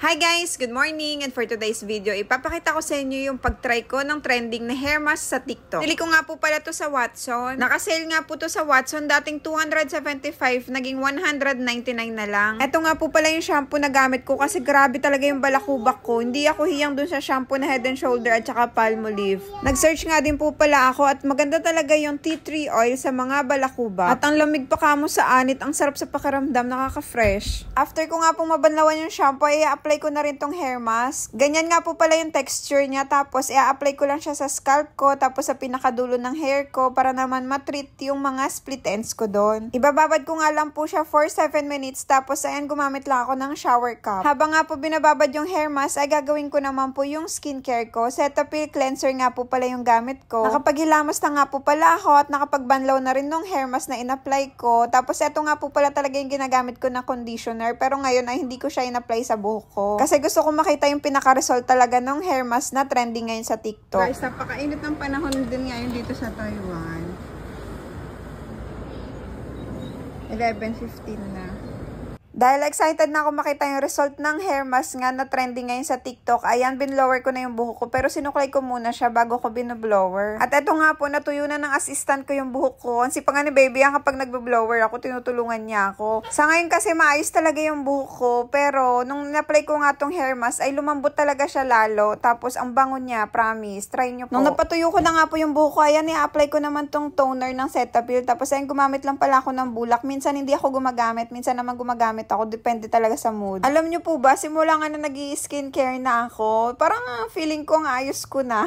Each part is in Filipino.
Hi guys! Good morning! And for today's video, ipapakita ko sa inyo yung pag-try ko ng trending na hair mask sa TikTok. Pili ko nga po pala to sa Watson. Nakasale nga po to sa Watson. Dating 275, naging 199 na lang. Ito nga po pala yung shampoo na gamit ko kasi grabe talaga yung balakubak ko. Hindi ako hiyang dun sa shampoo na Head and Shoulder at saka Palmolive. Nag-search nga din po pala ako at maganda talaga yung tea tree oil sa mga balakubak. At ang lamig pa kamo sa anit, ang sarap sa pakiramdam, nakaka-fresh. After ko nga pong mabanlawan yung shampoo, i-apply ko na rin tong hair mask. Ganyan nga po pala yung texture niya. Tapos, i-apply ko lang siya sa scalp ko. Tapos, sa pinakadulo ng hair ko para naman matreat yung mga split ends ko doon. Ibababad ko nga lang po siya for 7 minutes. Tapos, ayan, gumamit lang ako ng shower cap. Habang nga po binababad yung hair mask, ay gagawin ko naman po yung skincare ko. Cetaphil cleanser nga po pala yung gamit ko. Nakapaghilamas na nga po pala ako at nakapagbanlaw na rin ng hair mask na in-apply ko. Tapos, eto nga po pala talaga yung ginagamit ko na conditioner. Pero ngayon ay hindi ko siya in-apply sa buhok ko. Kasi gusto ko makita yung pinaka-result talaga ng hair mask na trending ngayon sa TikTok. Guys, napakainit ng panahon din ngayon dito sa Taiwan. 11:15 na. Dahil excited na ako makita yung result ng hair mask nga na trending ngayon sa TikTok, ayan, binlower ko na yung buhok ko. Pero sinuklay ko muna siya bago ko binoblower. At eto nga po, natuyo na ng assistant ko yung buhok ko. Ang sipa nga ni baby yan kapag nagbo-blower ako, tinutulungan niya ako. Sa ngayon kasi maayos talaga yung buhok ko. Pero nung na-apply ko nga tong hair mask, ay lumambot talaga siya lalo. Tapos ang bango niya, promise. Try nyo po. Nung napatuyo ko na nga po yung buhok ko, ayan, i-apply ko naman tong toner ng Cetaphil. Tapos ayan, gumamit lang pala ako ng bulak. Minsan hindi ako gumagamit, minsan naman gumagamit ako, depende talaga sa mood. Alam nyo po ba, simula nga na nag-i-skincare na ako, parang feeling ko ang ayos ko na.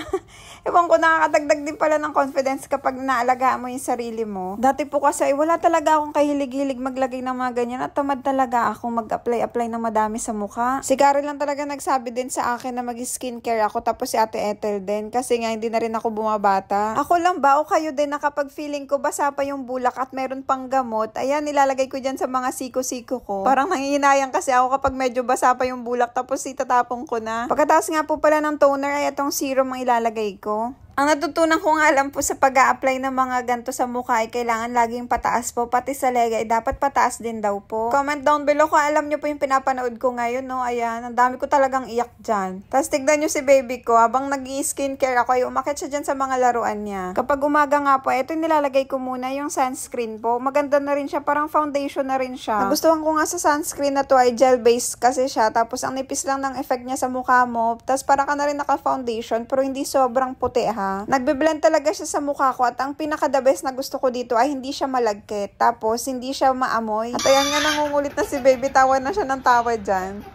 Ewan ko, nakakadagdag din pala ng confidence kapag naalagaan mo yung sarili mo. Dati po kasi, wala talaga akong kahilig-hilig maglagay ng mga ganyan at tamad talaga ako mag-apply ng madami sa mukha. Si Karen lang talaga nagsabi din sa akin na mag-skincare ako, tapos si Ate Ethel din, kasi nga hindi na rin ako bumabata. Ako lang ba o kayo din na kapag feeling ko basa pa yung bulak at meron pang gamot, ayan, nilalagay ko dyan sa mga siko-siko ko. Parang nangihinayang kasi ako kapag medyo basa pa yung bulak tapos itatapon ko na. Pagkatapos nga po pala ng toner ay itong serum ang ilalagay ko. Ang natutunan ko nga lang po sa pag-a-apply ng mga ganito sa mukha ay kailangan laging pataas po. Pati sa lega ay dapat pataas din daw po. Comment down below kung alam nyo po yung pinapanood ko ngayon, no? Ayan, ang dami ko talagang iyak dyan. Tapos tignan nyo si baby ko, habang nag-i-skincare ako ay umakit siya dyan sa mga laruan niya. Kapag umaga nga po, ito nilalagay ko muna yung sunscreen po. Maganda na rin siya, parang foundation na rin siya. Nagustuhan ko nga sa sunscreen na to ay gel-based kasi siya. Tapos ang nipis lang ng effect niya sa mukha mo. Tapos para ka na rin naka-foundation pero hindi sobrang puti ha. Nagbe-blend talaga siya sa mukha ko at ang pinaka-the best na gusto ko dito ay hindi siya malagkit. Tapos hindi siya maamoy. At ayan nga, nangungulit na si baby, tawa na siya ng tawa dyan.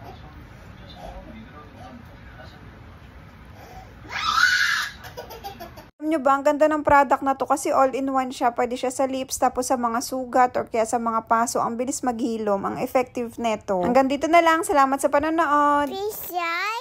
Alam nyo ba, ang ganda ng product na to kasi all-in-one siya. Pwede siya sa lips, tapos sa mga sugat or kaya sa mga paso. Ang bilis maghilom, ang effective neto. Hanggang dito na lang. Salamat sa panonood. Please share.